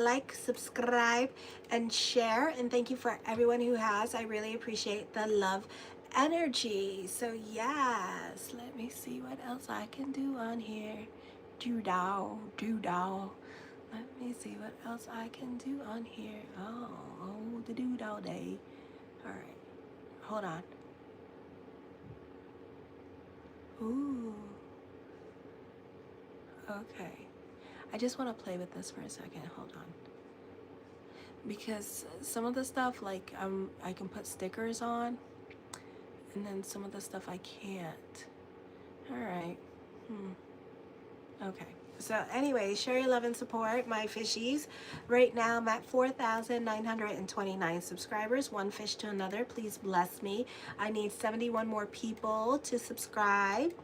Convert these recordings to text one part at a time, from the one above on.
like, subscribe, and share. And thank you for everyone who has. I really appreciate the love energy. So yes, let me see what else I can do on here. Doodle. Let me see what else I can do on here. Oh, the doodle day. All right, hold on. Ooh, okay. I just want to play with this for a second. Hold on. Because some of the stuff, like, I can put stickers on, and then some of the stuff I can't. All right. Okay. So anyway, share your love and support, my fishies. Right now I'm at 4,929 subscribers. One fish to another. Please bless me. I need 71 more people to subscribe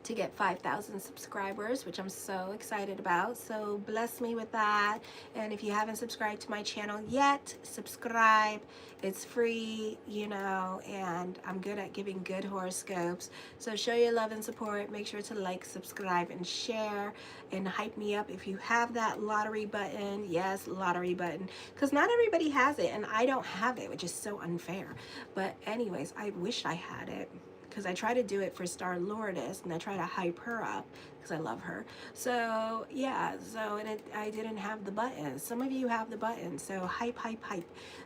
to get 5,000 subscribers, which I'm so excited about. So bless me with that. And if you haven't subscribed to my channel yet, subscribe. It's free, you know, and I'm good at giving good horoscopes. So show your love and support. Make sure to like, subscribe, and share, and hype me up if you have that lottery button. Yes, lottery button, because not everybody has it, and I don't have it, which is so unfair. But anyways, I wish I had it, because I try to do it for Star Lourdes, and I try to hype her up because I love her. So yeah, I didn't have the button. Some of you have the button, so hype.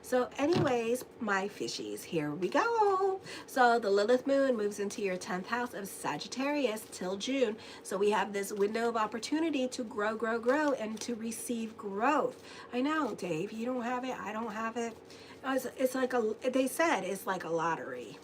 So anyways, my fishies, here we go. So the Lilith moon moves into your 10th house of Sagittarius till June. So we have this window of opportunity to grow, and to receive growth. I know, Dave, you don't have it, I don't have it. It's like they said it's like a lottery,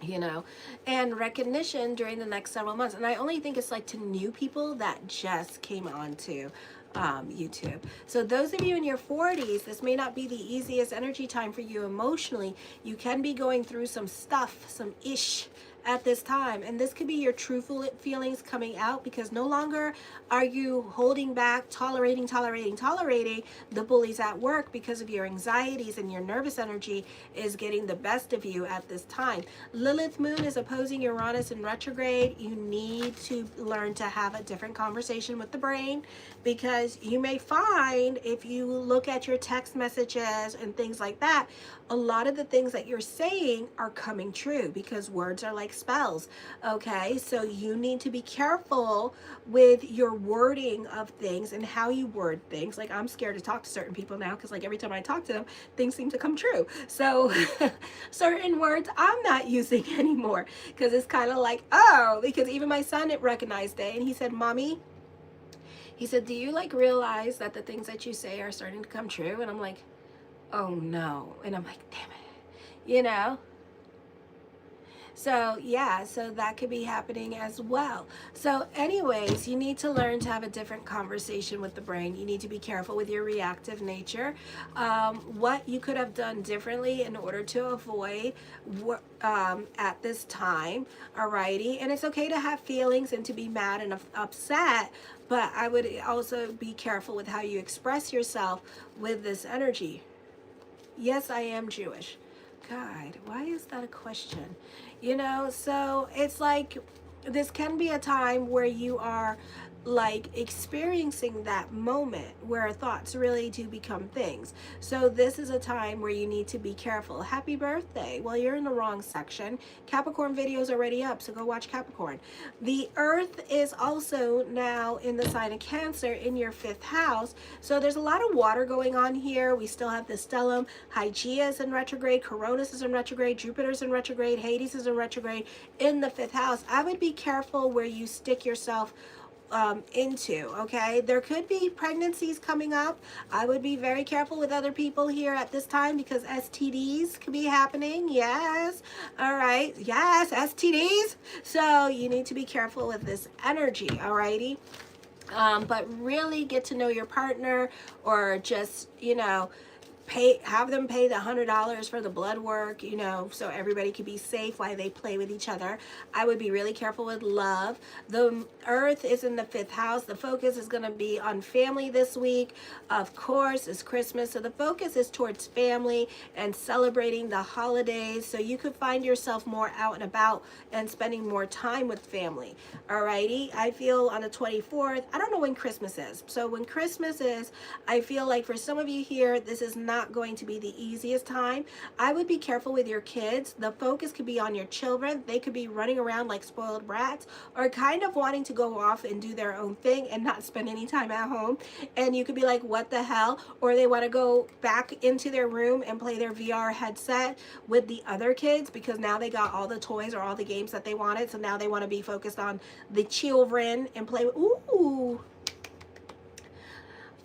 you know, and recognition during the next several months. And I only think it's like to new people that just came on to YouTube. So those of you in your 40s, this may not be the easiest energy time for you emotionally. You can be going through some stuff, some ish at this time, and this could be your truthful feelings coming out, because no longer are you holding back, tolerating the bullies at work, because of your anxieties, and your nervous energy is getting the best of you at this time. Lilith moon is opposing Uranus in retrograde. You need to learn to have a different conversation with the brain, because you may find, if you look at your text messages and things like that, a lot of the things that you're saying are coming true, because words are like spells. Okay, so you need to be careful with your wording of things and how you word things. Like, I'm scared to talk to certain people now, because like every time I talk to them, things seem to come true. So certain words I'm not using anymore, because it's kind of like, oh, because even my son recognized it, and he said, Mommy, he said, do you like realize that the things that you say are starting to come true? And I'm like, oh no. And I'm like, damn it, you know? So yeah, so that could be happening as well. So anyways, you need to learn to have a different conversation with the brain. You need to be careful with your reactive nature. What you could have done differently in order to avoid at this time, alrighty? And it's okay to have feelings and to be mad and upset, but I would also be careful with how you express yourself with this energy. Yes, I am Jewish. God, why is that a question? You know, so it's like, this can be a time where you are like experiencing that moment where thoughts really do become things. So this is a time where you need to be careful. Happy birthday. Well, you're in the wrong section. Capricorn video is already up, so go watch Capricorn. The earth is also now in the sign of Cancer in your 5th house. So there's a lot of water going on here. We still have the stellium. Hygeia is in retrograde. Coronis is in retrograde. Jupiter's in retrograde. Hades is in retrograde in the 5th house. I would be careful where you stick yourself into, okay? There could be pregnancies coming up. I would be very careful with other people here at this time, because STDs could be happening. Yes. All right. Yes, STDs. So you need to be careful with this energy, alrighty? But really get to know your partner, or just, you know, have them pay the $100 for the blood work, you know, so everybody could be safe while they play with each other. I would be really careful with love. The earth is in the 5th house. The focus is going to be on family this week. Of course, it's Christmas, so the focus is towards family and celebrating the holidays, so you could find yourself more out and about and spending more time with family. Alrighty, I feel on the 24th, I don't know when Christmas is, so when Christmas is, I feel like for some of you here, this is not going to be the easiest time. I would be careful with your kids. The focus could be on your children. They could be running around like spoiled brats or kind of wanting to go off and do their own thing and not spend any time at home. And you could be like, what the hell? Or they want to go back into their room and play their VR headset with the other kids because now they got all the toys or all the games that they wanted. So now they want to be focused on the children and play with, ooh,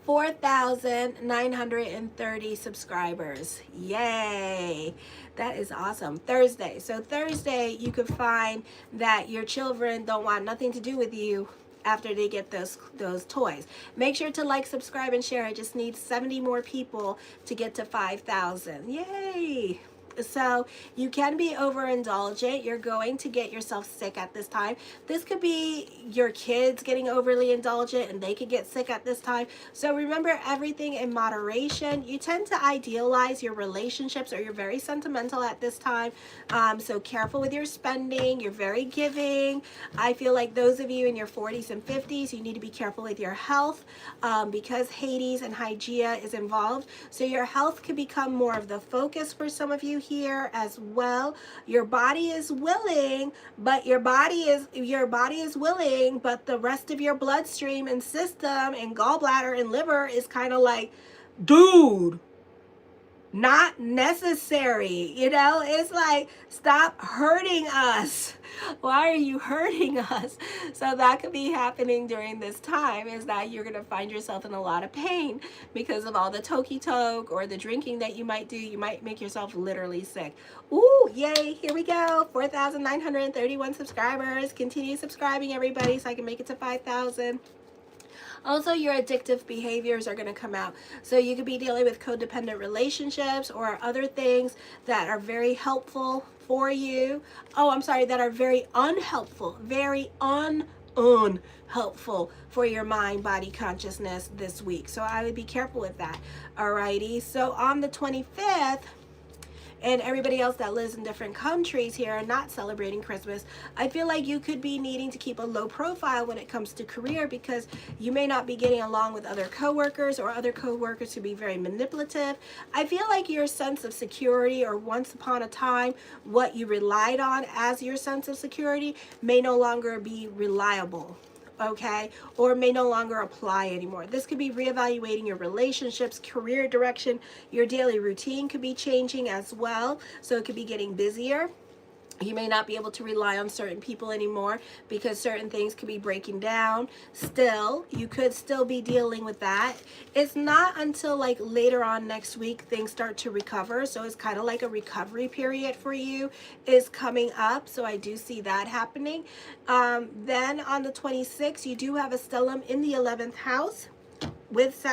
4,930 subscribers. Yay. That is awesome. Thursday. So Thursday, you could find that your children don't want nothing to do with you after they get those toys. Make sure to like, subscribe, and share. I just need 70 more people to get to 5,000. Yay. So you can be overindulgent. You're going to get yourself sick at this time. This could be your kids getting overly indulgent and they could get sick at this time. So remember everything in moderation. You tend to idealize your relationships, or you're very sentimental at this time. So careful with your spending. You're very giving. I feel like those of you in your 40s and 50s, you need to be careful with your health because Hades and Hygeia is involved. So your health could become more of the focus for some of you here as well. Your body is willing, but the rest of your bloodstream and system and gallbladder and liver is kind of like, dude, not necessary. You know, it's like, stop hurting us. Why are you hurting us? So that could be happening during this time, is that you're going to find yourself in a lot of pain because of all the toki-toke or the drinking that you might do. You might make yourself literally sick. Ooh, yay. Here we go. 4,931 subscribers. Continue subscribing, everybody, so I can make it to 5,000. Also, your addictive behaviors are going to come out. So you could be dealing with codependent relationships or other things that are very helpful for you. Oh, I'm sorry, that are very unhelpful, very unhelpful for your mind, body, consciousness this week. So I would be careful with that. Alrighty. So on the 25th, and everybody else that lives in different countries here and not celebrating Christmas, I feel like you could be needing to keep a low profile when it comes to career because you may not be getting along with other coworkers, or other coworkers could be very manipulative. I feel like your sense of security, or once upon a time what you relied on as your sense of security, may no longer be reliable. Okay, or may no longer apply anymore. This could be reevaluating your relationships, career direction. Your daily routine could be changing as well, so it could be getting busier. You may not be able to rely on certain people anymore because certain things could be breaking down. Still, you could still be dealing with that. It's not until like later on next week things start to recover. So it's kind of like a recovery period for you is coming up. So I do see that happening. Then on the 26th, you do have a stellium in the 11th house with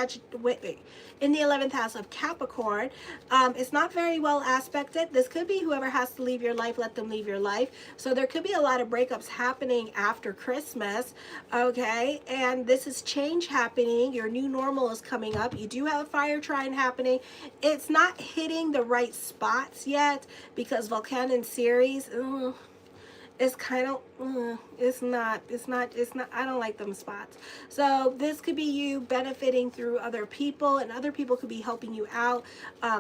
in the 11th house of Capricorn. It's not very well aspected. This could be whoever has to leave your life, let them leave your life. So there could be a lot of breakups happening after Christmas. Okay, and this is change happening. Your new normal is coming up. You do have a fire trine happening. It's not hitting the right spots yet because Vulcan and Ceres, it's kind of, it's not, I don't like them spots. So this could be you benefiting through other people, and other people could be helping you out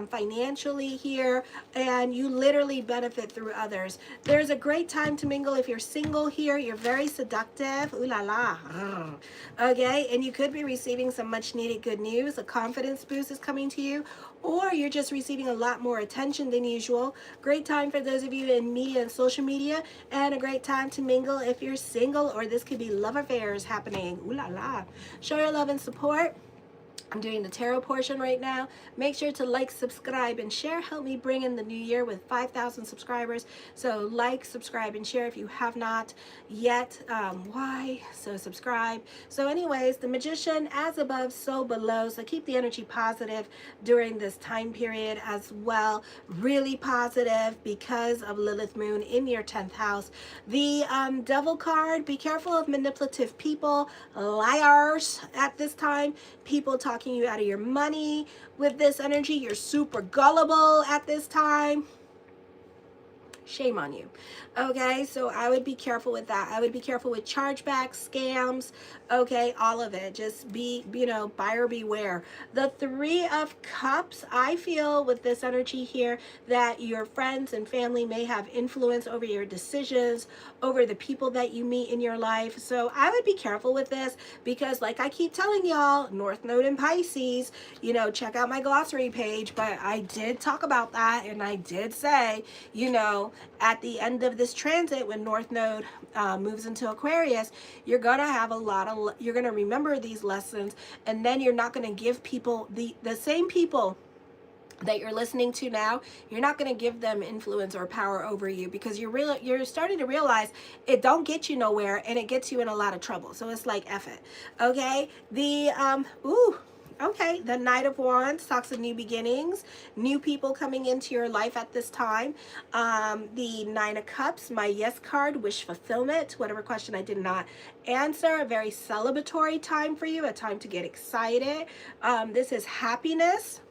financially here, and you literally benefit through others. There's a great time to mingle if you're single here. You're very seductive. Ooh la la. Okay, and you could be receiving some much needed good news. A confidence boost is coming to you, or you're just receiving a lot more attention than usual. Great time for those of you in media and social media, and a great time to mingle if you're single, or this could be love affairs happening. Ooh la la. Show your love and support. I'm doing the tarot portion right now. Make sure to like, subscribe, and share. Help me bring in the new year with 5,000 subscribers. So like, subscribe, and share if you have not yet. Why? So subscribe. So anyways, the Magician, as above, so below. So keep the energy positive during this time period as well. Really positive because of Lilith Moon in your 10th house. The Devil card, be careful of manipulative people, liars at this time. People talking you out of your money with this energy. You're super gullible at this time. Shame on you. Okay, so I would be careful with that. I would be careful with chargebacks, scams, okay, all of it. Just be, you know, buyer beware. The Three of Cups, I feel with this energy here that your friends and family may have influence over your decisions, over the people that you meet in your life. So I would be careful with this because, like I keep telling y'all, North Node in Pisces, you know, check out my glossary page, but I did talk about that, and I did say, you know, at the end of this transit, when North Node moves into Aquarius, you're gonna have a lot of, you're gonna remember these lessons, and then you're not gonna give people, the same people that you're listening to now, you're not going to give them influence or power over you, because you're starting to realize it don't get you nowhere, and it gets you in a lot of trouble. So it's like, F it. Okay, the okay, the Knight of Wands talks of new beginnings, new people coming into your life at this time. The Nine of Cups, my yes card, wish fulfillment, whatever question I did not answer. A very celebratory time for you, a time to get excited. This is happiness,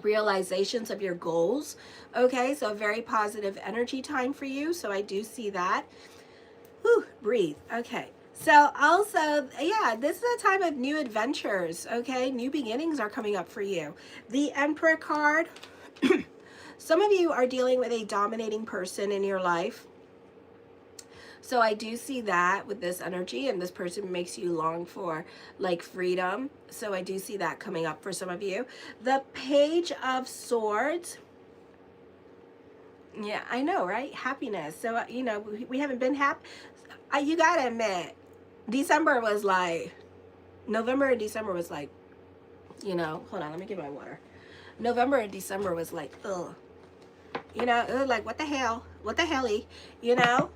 realizations of your goals. Okay, so a very positive energy time for you. So I do see that. Whew, breathe. Okay. So also, yeah, this is a time of new adventures, okay? New beginnings are coming up for you. The Emperor card, some of you are dealing with a dominating person in your life. So I do see that with this energy, and this person makes you long for like freedom. So I do see that coming up for some of you. The Page of Swords. Yeah, I know, right? Happiness. So, you know, we haven't been happy. You gotta admit, December was like, November and December was like, you know, hold on, let me get my water. November and December was like, ugh. You know, it was like, what the hell? What the helly? You know?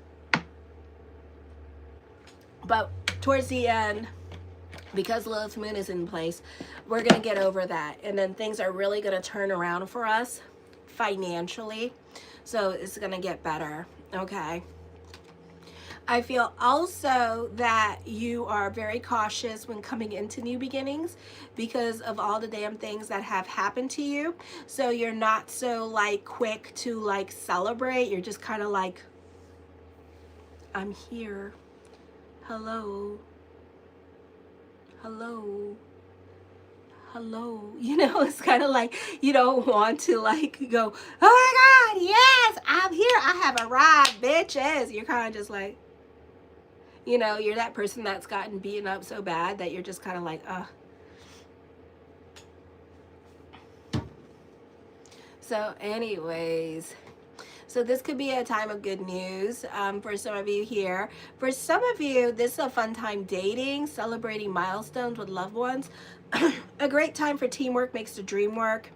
But towards the end, because Lilith Moon is in place, we're going to get over that. And then things are really going to turn around for us financially. So it's going to get better. Okay. I feel also that you are very cautious when coming into new beginnings because of all the damn things that have happened to you. So you're not so like quick to like celebrate. You're just kind of like, I'm here. Hello. Hello. Hello. You know, it's kind of like you don't want to like go, oh my God, yes, I'm here. I have arrived, bitches. You're kind of just like, you know, you're that person that's gotten beaten up so bad that you're just kind of like, ugh. So anyways, so this could be a time of good news for some of you here. For some of you, this is a fun time dating, celebrating milestones with loved ones. A great time for teamwork makes the dream work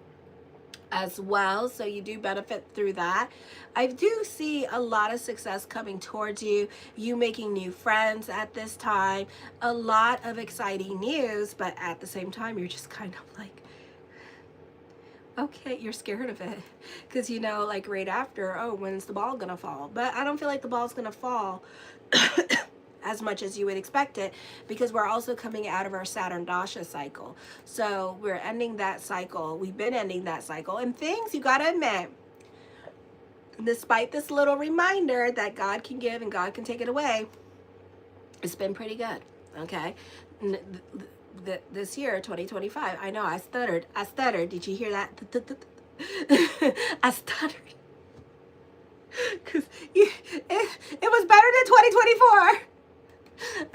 as well, so you do benefit through that. I do see a lot of success coming towards you, you making new friends at this time, a lot of exciting news, but at the same time, you're just kind of like, okay, you're scared of it because you know, like right after, oh, when's the ball gonna fall? But I don't feel like the ball's gonna fall as much as you would expect it, because we're also coming out of our Saturn Dasha cycle. So we're ending that cycle. We've been ending that cycle, and things, you gotta admit, despite this little reminder that God can give and God can take it away, it's been pretty good. Okay, this year 2025, I know I stuttered. Did you hear that? I stuttered because it was better than 2024.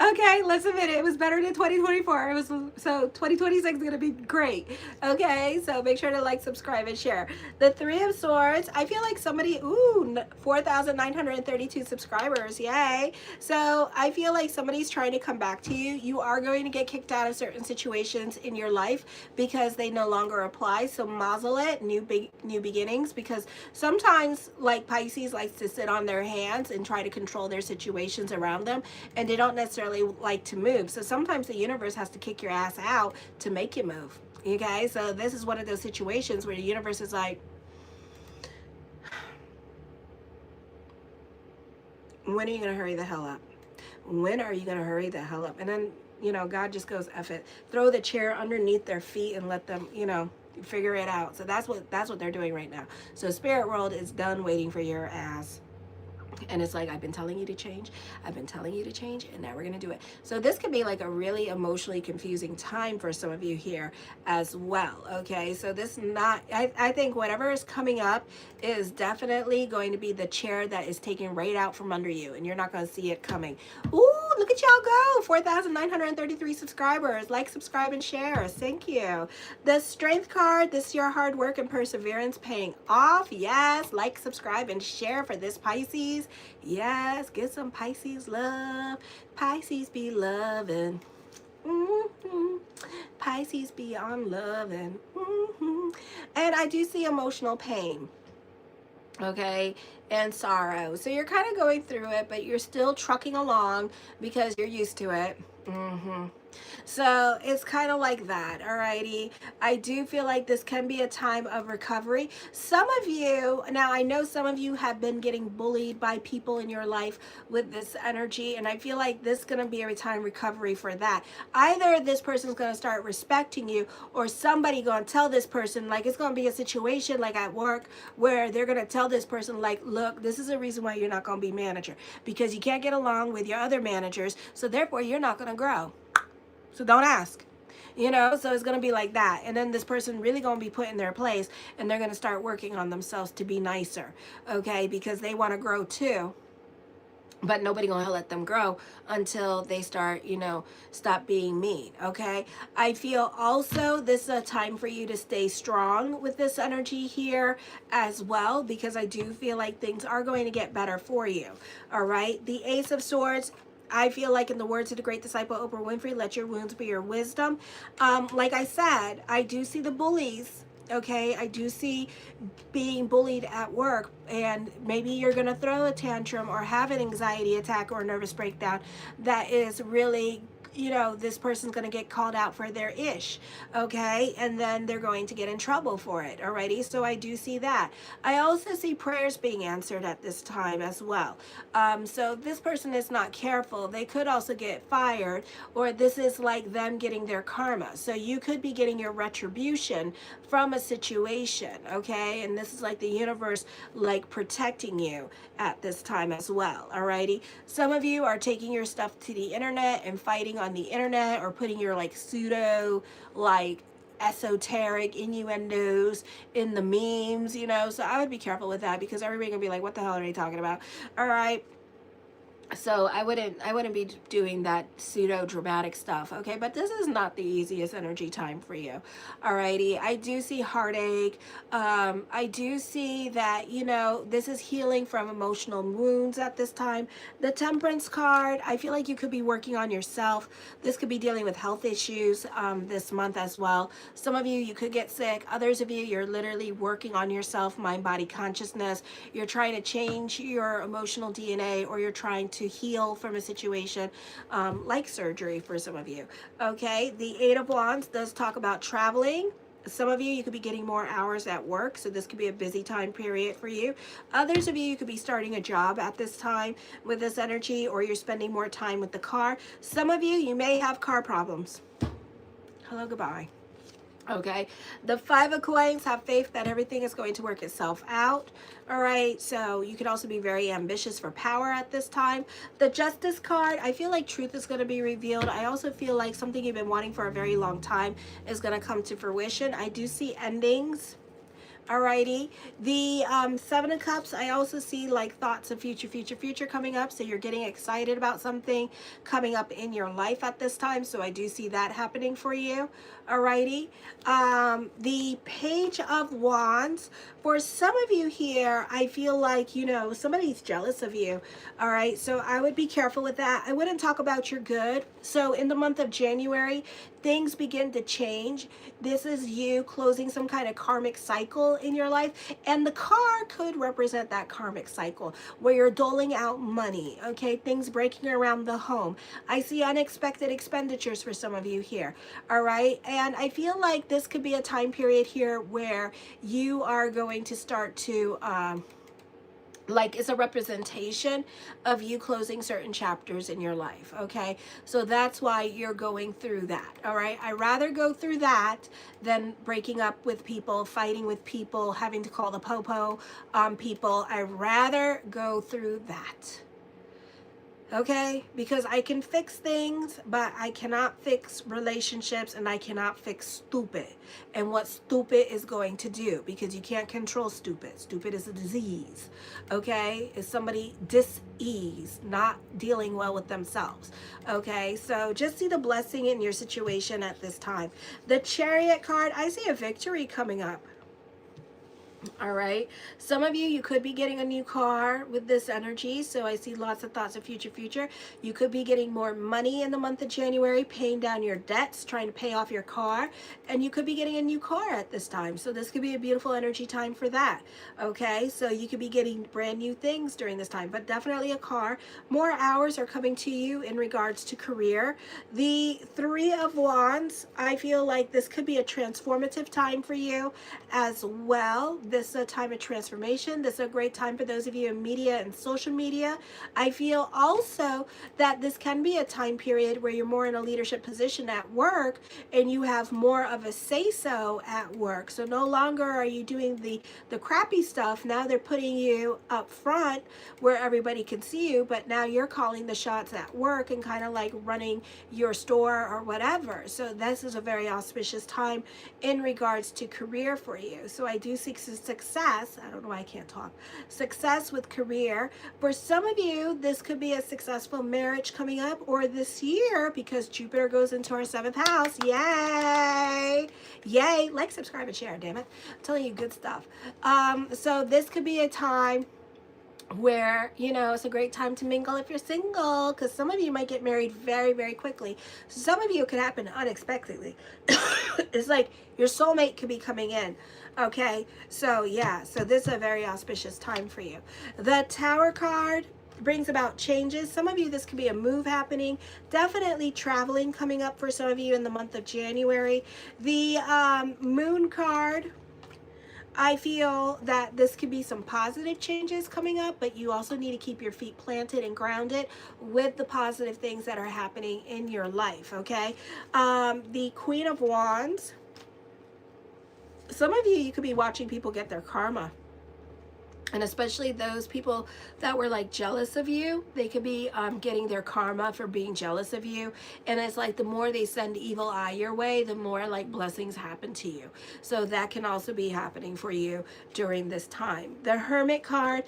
Okay, let's admit it. It was better than 2024. It was, so 2026 is gonna be great. Okay, so make sure to like, subscribe, and share. The Three of Swords. I feel like somebody, 4,932 subscribers. Yay! So I feel like somebody's trying to come back to you. You are going to get kicked out of certain situations in your life because they no longer apply. So mazel it, new beginnings. Because sometimes, like, Pisces likes to sit on their hands and try to control their situations around them, and they don't necessarily like to move. So sometimes the universe has to kick your ass out to make you move. Okay, so this is one of those situations where the universe is like, when are you going to hurry the hell up? When are you going to hurry the hell up? And then, you know, God just goes, F it. Throw the chair underneath their feet and let them, you know, figure it out. So that's what they're doing right now. So spirit world is done waiting for your ass. And it's like, I've been telling you to change. I've been telling you to change, and now we're going to do it. So this could be like a really emotionally confusing time for some of you here as well. Okay, so this not, I think whatever is coming up is definitely going to be the chair that is taken right out from under you, and you're not going to see it coming. Ooh, look at y'all go. 4,933 subscribers. Like, subscribe, and share. Thank you. The Strength card, this is your hard work and perseverance paying off. Yes, like, subscribe, and share for this Pisces. Yes, get some Pisces love. Pisces be loving. Pisces be on loving. And I do see emotional pain. Okay, and sorrow. So you're kind of going through it, but you're still trucking along because you're used to it. So it's kind of like that. Alrighty, I do feel like this can be a time of recovery. Some of you, now I know some of you have been getting bullied by people in your life with this energy, and I feel like this is going to be a time recovery for that. Either this person's going to start respecting you, or somebody going to tell this person, like, it's going to be a situation like at work where they're going to tell this person, like, look, this is a reason why you're not going to be manager, because you can't get along with your other managers, so therefore you're not going to grow. So don't ask, you know, so it's going to be like that. And then this person really going to be put in their place, and they're going to start working on themselves to be nicer, okay, because they want to grow too. But nobody gonna let them grow until they start, you know, stop being mean, okay? I feel also this is a time for you to stay strong with this energy here as well, because I do feel like things are going to get better for you, all right? The Ace of Swords, I feel like, in the words of the great disciple Oprah Winfrey, let your wounds be your wisdom. Like I said, I do see the bullies. Okay, I do see being bullied at work, and maybe you're going to throw a tantrum or have an anxiety attack or a nervous breakdown that is really, you know, this person's going to get called out for their ish, okay, and then they're going to get in trouble for it. Alrighty, so I do see that. I also see prayers being answered at this time as well. So if this person is not careful, they could also get fired, or this is like them getting their karma. So you could be getting your retribution from a situation, okay, and this is like the universe like protecting you at this time as well. Alrighty, some of you are taking your stuff to the internet and fighting on the internet, or putting your like pseudo like esoteric innuendos in the memes, you know, so I would be careful with that, because everybody gonna be like, what the hell are they talking about? All right, so I wouldn't be doing that pseudo dramatic stuff, okay? But this is not the easiest energy time for you. Alrighty, I do see heartache. I do see that, you know, this is healing from emotional wounds at this time. The Temperance card, I feel like you could be working on yourself. This could be dealing with health issues this month as well. Some of you, you could get sick. Others of you, you're literally working on yourself, mind, body, consciousness. You're trying to change your emotional DNA, or you're trying to heal from a situation like surgery for some of you. Okay, the Eight of Wands does talk about traveling. Some of you, you could be getting more hours at work, so this could be a busy time period for you. Others of you, you could be starting a job at this time with this energy, or you're spending more time with the car. Some of you, you may have car problems. Hello, goodbye. Okay, the Five of Coins, have faith that everything is going to work itself out. All right, so you could also be very ambitious for power at this time. The Justice card, I feel like truth is going to be revealed. I also feel like something you've been wanting for a very long time is going to come to fruition. I do see endings Alrighty, the Seven of Cups, I also see like thoughts of future coming up. So you're getting excited about something coming up in your life at this time. So I do see that happening for you. Alrighty, the Page of Wands. For some of you here, I feel like, you know, somebody's jealous of you. All right, so I would be careful with that. I wouldn't talk about your good. So in the month of January, things begin to change. This is you closing some kind of karmic cycle in your life, and the car could represent that karmic cycle where you're doling out money, okay? Things breaking around the home. I see unexpected expenditures for some of you here, all right? And I feel like this could be a time period here where you are going to start to like it's a representation of you closing certain chapters in your life, okay? So that's why you're going through that, all right? I rather go through that than breaking up with people, fighting with people, having to call the popo on people. I rather go through that. Okay, because I can fix things, but I cannot fix relationships, and I cannot fix stupid and what stupid is going to do, because you can't control stupid. Stupid is a disease. Okay, is somebody dis-ease, not dealing well with themselves. Okay, so just see the blessing in your situation at this time. The Chariot card, I see a victory coming up. All right, some of you could be getting a new car with this energy. So I see lots of thoughts of future. You could be getting more money in the month of January, paying down your debts, trying to pay off your car, and you could be getting a new car at this time. So this could be a beautiful energy time for that. Okay, so you could be getting brand new things during this time, but definitely a car. More hours are coming to you in regards to career. The Three of Wands, I feel like this could be a transformative time for you as well. This is a time of transformation. This is a great time for those of you in media and social media. I feel also that this can be a time period where you're more in a leadership position at work and you have more of a say-so at work. So no longer are you doing the crappy stuff. Now they're putting you up front where everybody can see you, but now you're calling the shots at work and kind of like running your store or whatever. So this is a very auspicious time in regards to career for you. So I do see success. I don't know why I can't talk. Success with career. For some of you, this could be a successful marriage coming up, or this year, because Jupiter goes into our 7th house. Yay! Yay! Like, subscribe, and share, damn it. I'm telling you good stuff. So this could be a time where, you know, it's a great time to mingle if you're single, because some of you might get married very quickly. Some of you, it could happen unexpectedly. It's like your soulmate could be coming in. Okay, so yeah, so this is a very auspicious time for you. The Tower card brings about changes. Some of you, this could be a move happening. Definitely traveling coming up for some of you in the month of January. The Moon card, I feel that this could be some positive changes coming up, but you also need to keep your feet planted and grounded with the positive things that are happening in your life, okay? The Queen of Wands, some of you could be watching people get their karma. And especially those people that were like jealous of you, they could be getting their karma for being jealous of you. And it's like the more they send evil eye your way, the more like blessings happen to you. So that can also be happening for you during this time. The Hermit card,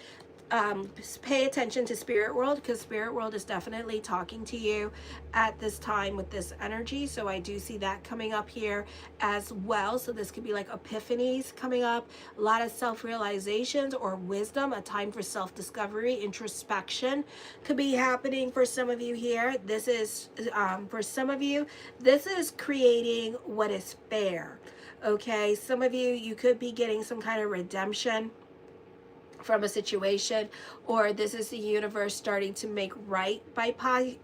pay attention to spirit world, because spirit world is definitely talking to you at this time with this energy. So I do see that coming up here as well. So this could be like epiphanies coming up, a lot of self-realizations or wisdom, a time for self-discovery, introspection could be happening for some of you here. This is for some of you, this is creating what is fair. Okay, some of you could be getting some kind of redemption from a situation, or this is the universe starting to make right by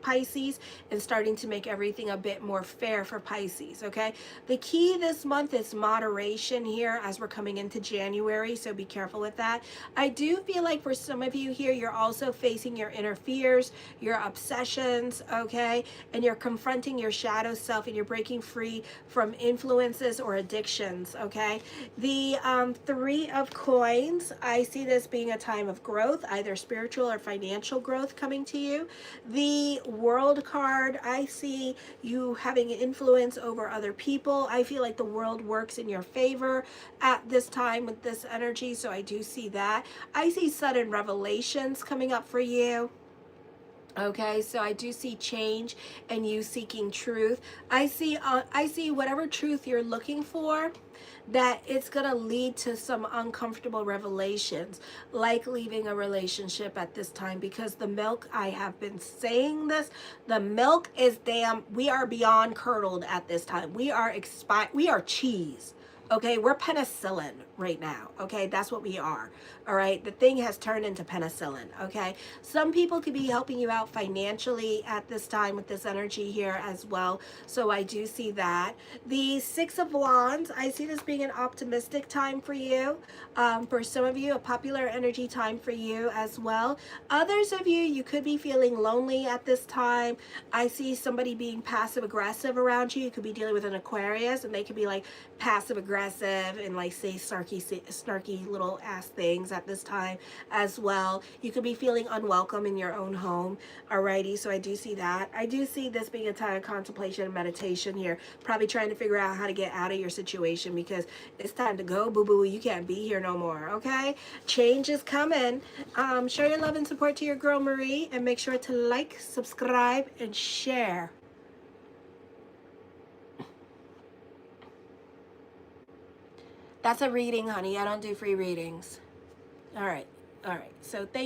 Pisces and starting to make everything a bit more fair for Pisces, okay? The key this month is moderation here as we're coming into January, so be careful with that. I do feel like for some of you here, you're also facing your inner fears, your obsessions, okay? And you're confronting your shadow self, and you're breaking free from influences or addictions, okay? The Three of Coins, I see this being a time of growth, either spiritual or financial growth coming to you. The World card, I see you having influence over other people. I feel like the world works in your favor at this time with this energy, so I do see that. I see sudden revelations coming up for you. Okay, so I do see change and you seeking truth. I see whatever truth you're looking for, that it's going to lead to some uncomfortable revelations, like leaving a relationship at this time, because the milk, I have been saying this, the milk is we are beyond curdled at this time. We are cheese. Okay, we're penicillin right now. Okay, that's what we are. All right, the thing has turned into penicillin. Okay, some people could be helping you out financially at this time with this energy here as well. So I do see that. The Six of Wands, I see this being an optimistic time for you. For some of you, a popular energy time for you as well. Others of you, you could be feeling lonely at this time. I see somebody being passive aggressive around you. You could be dealing with an Aquarius, and they could be like passive aggressive and like say snarky little ass things at this time as well. You could be feeling unwelcome in your own home. Alrighty, so I do see that. I do see this being a time of contemplation and meditation here. Probably trying to figure out how to get out of your situation, because it's time to go, boo-boo. You can't be here no more, okay? Change is coming. Show your love and support to your girl Marie, and make sure to like, subscribe, and share. That's a reading, honey. I don't do free readings. All right. So thank